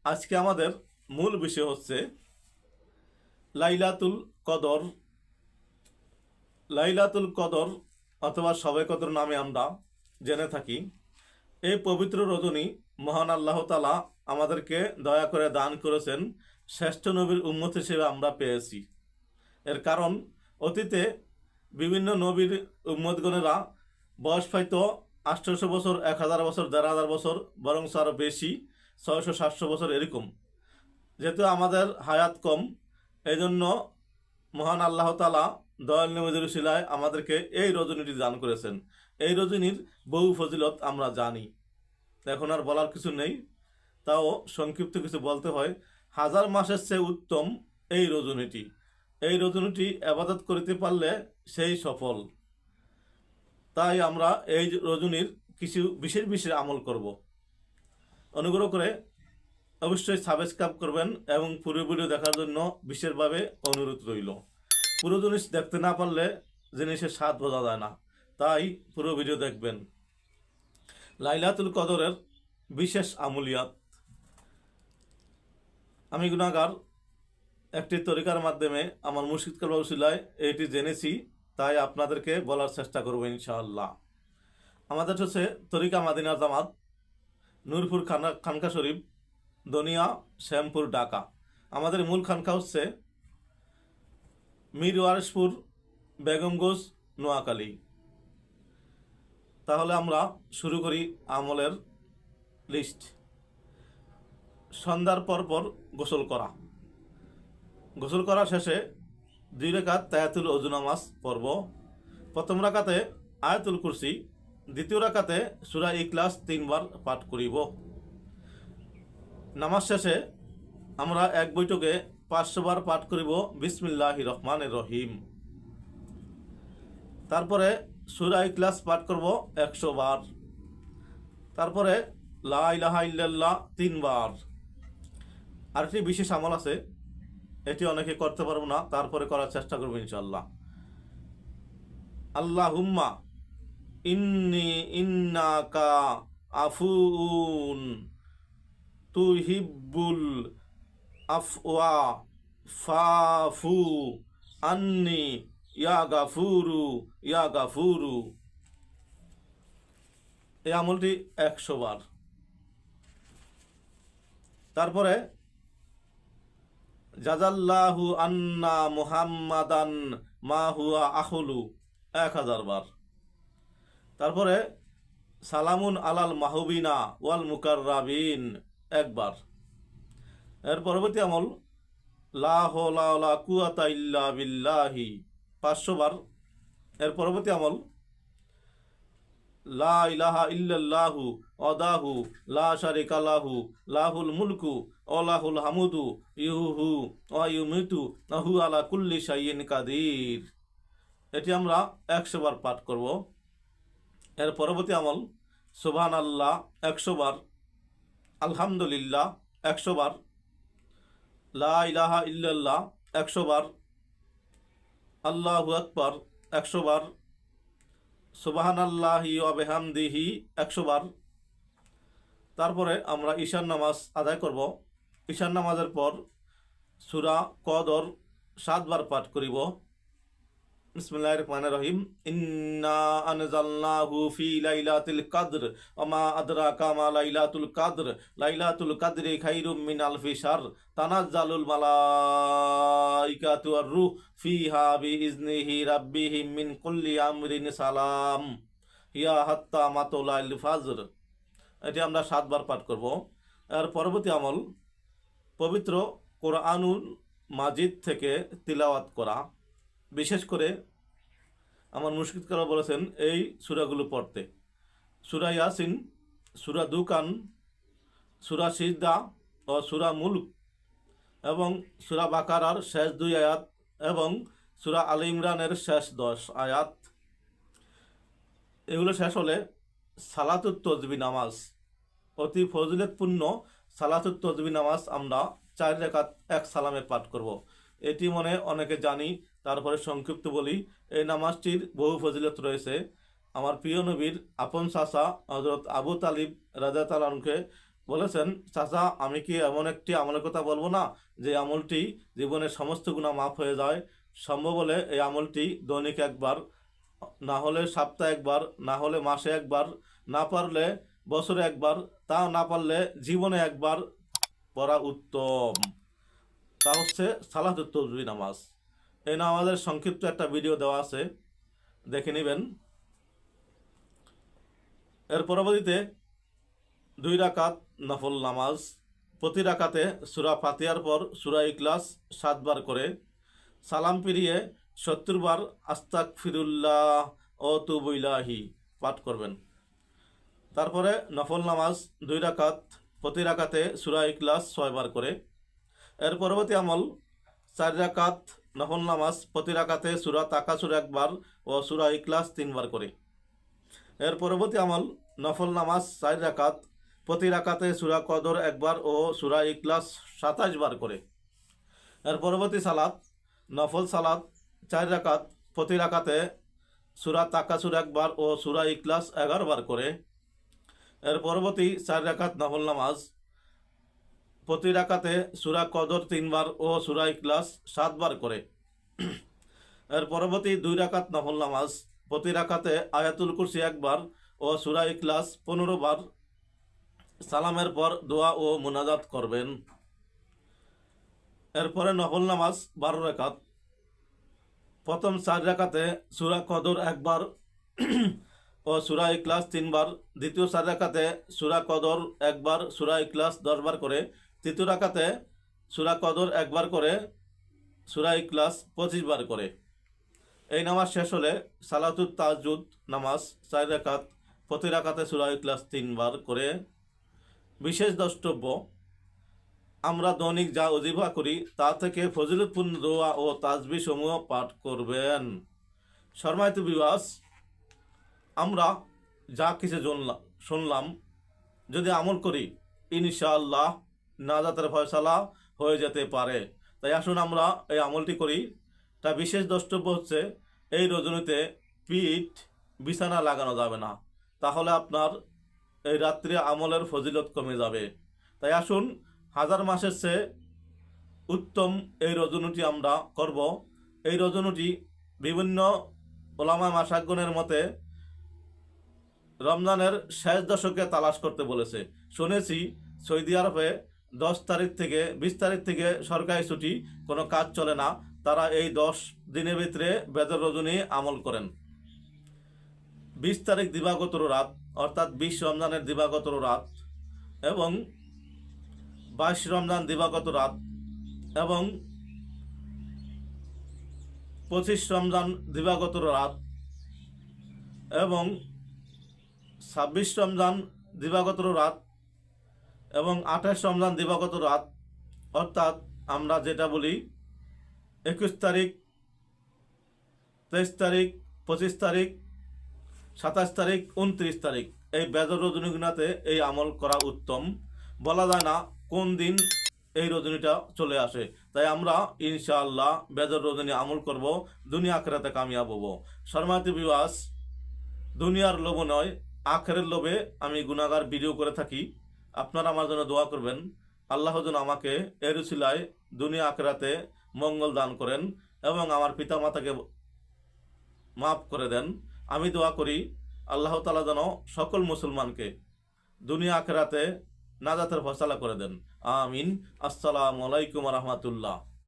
আজকে আমাদের মূল বিষয় হচ্ছে লাইলাতুল কদর। লাইলাতুল কদর অথবা শবে কদর নামে আমরা জেনে থাকি। এই পবিত্র রজনী মহান আল্লাহ তাআলা আমাদেরকে দয়া করে দান করেছেন, শ্রেষ্ঠ নবীর উম্মত হিসেবে আমরা পেয়েছি। এর কারণ অতীতে বিভিন্ন নবীর উম্মতগণেরা বয়স হয়তো 800 বছর, 1000 বছর, 1500 বছর, বরং আরও বেশি, 600-700 বছর এরকম। যেহেতু আমাদের হায়াত কম, এই জন্য মহান আল্লাহ তাআলা দয়াল নবীর উসিলায় আমাদেরকে এই রজনীটি দান করেছেন। এই রজনীর বহু ফজিলত আমরা জানি, এখন আর বলার কিছু নেই, তাও সংক্ষিপ্ত কিছু বলতে হয়। 1000 মাসের চেয়ে উত্তম এই রজনীটি। এই রজনীটি আবাদত করিতে পারলে সেই সফল। তাই আমরা এই রজনীর কিছু বিশেষ বিশেষ আমল করব। অনুগ্রহ করে অবশ্যই সাবস্ক্রাইব করবেন এবং পুরো ভিডিও দেখার জন্য বিশেষভাবে অনুরোধ রইল। পুরো জিনিস দেখতে না পারলে জিনিসের স্বাদ বোঝা যায় না, তাই পুরো ভিডিও দেখবেন। লাইলাতুল কদরের বিশেষ আমলিয়াত। আমি গুনাহগার, একটি তরিকার মাধ্যমে আমার মুর্শিদ কারবার উসিলায় এটি জেনেছি, তাই আপনাদেরকে বলার চেষ্টা করব ইনশাআল্লাহ। আমাদের হচ্ছে তরিকা মাদিনা জামাত, নূরপুর খানকা শরীফ, দনিয়া, শ্যামপুর, ঢাকা। আমাদের মূল খানকা হচ্ছে মীর ওয়ারিশপুর, বেগমগঞ্জ, নোয়াখালী। তাহলে আমরা শুরু করি আমলের লিস্ট। সন্ধ্যার পর গোসল করা। গোসল করা শেষে 2 রাকাত তায়াতুল ওযু নামাজ পড়ব। প্রথম রাকাতে আয়াতুল কুরসি, দ্বিতীয় রাকাতে সূরা ইখলাস 3 বার পাঠ করিব। নামাজ শেষে আমরা এক বৈঠকে 500 বার পাঠ করিব বিসমিল্লাহির রহমানির রহিম। তারপরে সূরা ইখলাস পাঠ করব 100 বার। তারপরে লা ইলাহা ইল্লাল্লাহ 3 বার। আরেকটি বিশেষ আমল আছে, এটি অনেকে করতে পারবো না, তারপরে করার চেষ্টা করবো ইনশাআল্লাহ। আল্লাহুম্মা ইন্নাকা আফুউন তুহিব্বুল আফওয়া ফাফু আন্নি ইয়া গাফুরু ইয়া গাফুরু। এই আমলটি 100 বার। তারপরে জাজাল্লাহু আন্না মুহাম্মাদান মা হুয়া আহুলু 1000 বার। তারপরে সালামুন আলাল মাহবিনা ওয়াল মুকাররাবিন 1 বার। এর পরবর্তী আমল লা হাওলা ওয়ালা কুওয়াতা ইল্লা বিল্লাহি 500 বার। এর পরবর্তী আমল লা ইলাহা ইল্লাল্লাহু ওয়াহদাহু লা শারিকা লাহু লাহুল মুলকু ওয়া লাহুল হামদু ইউহু ওয়া ইউমিতু ওয়া হুয়া আলা কুল্লি শাইইন কাদির। এটি আমরা 100 বার পাঠ করব। এর পরবর্তী আমল সুবহানাল্লাহ 100 বার, আলহামদুলিল্লাহ 100 বার, লা ইলাহা ইল্লাল্লাহ 100 বার, আল্লাহু আকবার 100 বার, সুবহানাল্লাহি ওয়া বিহামদিহি 100 বার। তারপরে আমরা ঈশার নামাজ আদায় করব। ঈশার নামাজের পর সূরা কদর 7 বার পাঠ করিব। বিসমিল্লাহির রহমানির রহিম। ইন্না আনজালনাহু ফি লাইলাতিল কদর ওয়া মা আদরাকা মা লাইলাতুল কদর লাইলাতুল কদরি খায়রুম মিন আলফি শাহর তানাজ্জালুল মালাইকাতু ওয়ার রূহ ফিহা বিইজনিহি রাব্বিহিম মিন কুল্লি আমরিন সালাম হিয়া হাত্তা মাতলাইল ফাজর। এটি আমরা 7 বার পাঠ করব। এর পরবর্তী আমল পবিত্র কোরআনুল মাজিদ থেকে তিলাওয়াত করা। বিশেষ করে আমার মুশকিল করা বলেছেন এই সূরাগুলো পড়তে: সূরা ইয়াসিন, সূরা দুকান, সূরা সিজদা ও সূরা মুলক, এবং সূরা বাকারার শেষ 2 আয়াত এবং সূরা আলে ইমরানের শেষ 10 আয়াত। এগুলো শেষ হলে সালাতুত তসবিহ নামাজ, অতি ফজিলতপূর্ণ সালাতুত তসবিহ নামাজ আমরা 4 রাকাত 1 সালামে পাঠ করব। এটি মনে অনেকে জানি, তারপরে সংক্ষিপ্ত বলি। এই নামাজটির বহু ফজিলত রয়েছে। আমার প্রিয় নবীর আপন চাচা হযরত আবু তালিব রাদিয়াল্লাহু আনহুকে বলেছেন, চাচা আমি কি এমন একটি আমলের কথা বলবো না যে আমলটি জীবনের সমস্ত গুনাহ মাফ হয়ে যায়? সম্ভব হলে এই আমলটি দৈনিক একবার, না হলে সপ্তাহে একবার, না হলে মাসে একবার, না পারলে বছরে একবার, তা না পারলে জীবনে একবার পড়া উত্তম। তা হচ্ছে সালাতুত তাসবিহ নামাজ। এই নামাজের সংক্ষিপ্ত একটা ভিডিও দেওয়া আছে, দেখে নেবেন। এর পরবর্তীতে 2 রাকাত নফল নামাজ, প্রতি রাকাতে সূরা ফাতিহার পর সূরা ইখলাস 7 বার করে, সালাম ফিরিয়ে 70 বার আস্তাগফিরুল্লাহ ও তুবু ইলাহি পাঠ করবেন। তারপরে নফল নামাজ 2 রাকাত, প্রতি রাকাতে সূরা ইখলাস 6 বার করে। এর পরবর্তী আমল 4 রাকাত নফল নামাজ, প্রতি রাকাতে সূরা তাকাসুর 1 বার ও সূরা ইখলাস 3 বার করে। এর পরবর্তী আমল নফল নামাজ 4 রাকাত, প্রতি রাকাতে সূরা কদর 1 বার ও সূরা ইখলাস 27 বার করে। এর পরবর্তী সালাত নফল সালাত 4 রাকাত, প্রতি রাকাতে সূরা তাকাসুর 1 বার ও সূরা ইখলাস 11 বার করে। এর পরবর্তী 4 রাকাত নফল নামাজ, প্রতি রাকাতে সূরা কদর 3 বার ও সূরা ইখলাস 7 বার করে। এর পরবর্তী 2 রাকাত নফল নামাজ, প্রতি রাকাতে আয়াতুল কুরসি 1 বার ও সূরা ইখলাস 15 বার। সালামের পর দোয়া ও মুনাজাত করবেন। এরপরে নফল নামাজ 12 রাকাত, প্রথম 4 রাকাতে সূরা কদর 1 বার ও সূরা ইখলাস 3 বার, দ্বিতীয় 4 রাকাতে সূরা কদর 1 বার, সূরা ইখলাস 10 বার করে, তৃতীয় রাকাতে সূরা কদর 1 বার করে, সূরা ইখলাস 25 বার করে। এই নামাজ শেষ হলে সালাতুত তাহাজ্জুদ নামাজ 4 রাকাত, প্রতি রাকাতে সূরা ইখলাস 3 বার করে। বিশেষ দ্রষ্টব্য, আমরা দৈনিক যা ওজিফা করি তা থেকে ফজিলতপূর্ণ দোয়া ও তাসবিহ সমূহ পাঠ করবেন। সম্মানিত ভিউয়ার্স, আমরা যা কিছু শুনলাম যদি আমল করি ইনশাআল্লাহ নাজাতের ফয়সালা হয়ে যেতে পারে। তাই আসুন আমরা এই আমলটি করি। তা বিশেষ দ্রষ্টব্য হচ্ছে, এই রজনীতে পিঠ বিছানা লাগানো যাবে না, তাহলে আপনার এই রাত্রে আমলের ফজিলত কমে যাবে। তাই আসুন 1000 মাসের চেয়ে উত্তম এই রজনীটি আমরা করব। এই রজনীটি বিভিন্ন ওলামা মাশায়েখগণের মতে রমজানের শেষ দশকে তালাশ করতে বলেছে। শুনেছি সৌদি আরবে 10 তারিখ থেকে 20 তারিখ থেকে সরকারি ছুটি, কোনো কাজ চলে না, তারা এই 10 দিনের ভিতরে বেদর রজনী আমল করেন। 20 তারিখ দিবাগত রাত অর্থাৎ 20 রমজানের দিবাগত রাত এবং 22 রমজান দিবাগত রাত এবং 25 রমজান দিবাগত রাত এবং 26 রমজান দিবাগত রাত এবং 28 রমজান দিবাগত রাত, অর্থাৎ আমরা যেটা বলি 21 তারিখ, 23 তারিখ, 25 তারিখ, 27 তারিখ, 29 তারিখ, এই বেজর রজনীগুলোতে এই আমল করা উত্তম। বলা যায় না কোন দিন এই রজনীটা চলে আসে। তাই আমরা ইনশাআল্লাহ বেজর রজনী আমল করব, দুনিয়া আখিরাতে কামিয়াব হব। সম্মানিত ভিউয়ার্স, দুনিয়ার লোভ নয় আখিরাতের লোভে আমি গুনাহগার ভিডিও করে থাকি। আপনারা আমার জন্য দোয়া করবেন, আল্লাহ যেন আমাকে এর উসিলায় দুনিয়া আখিরাতে মঙ্গল দান করেন এবং আমার পিতামাতাকে মাফ করে দেন। আমি দোয়া করি আল্লাহ তাআলা যেন সকল মুসলমানকে দুনিয়া আখিরাতে নাজাতের ফয়সালা করে দেন। আমিন। আসসালামু আলাইকুম ওয়া রাহমাতুল্লাহ।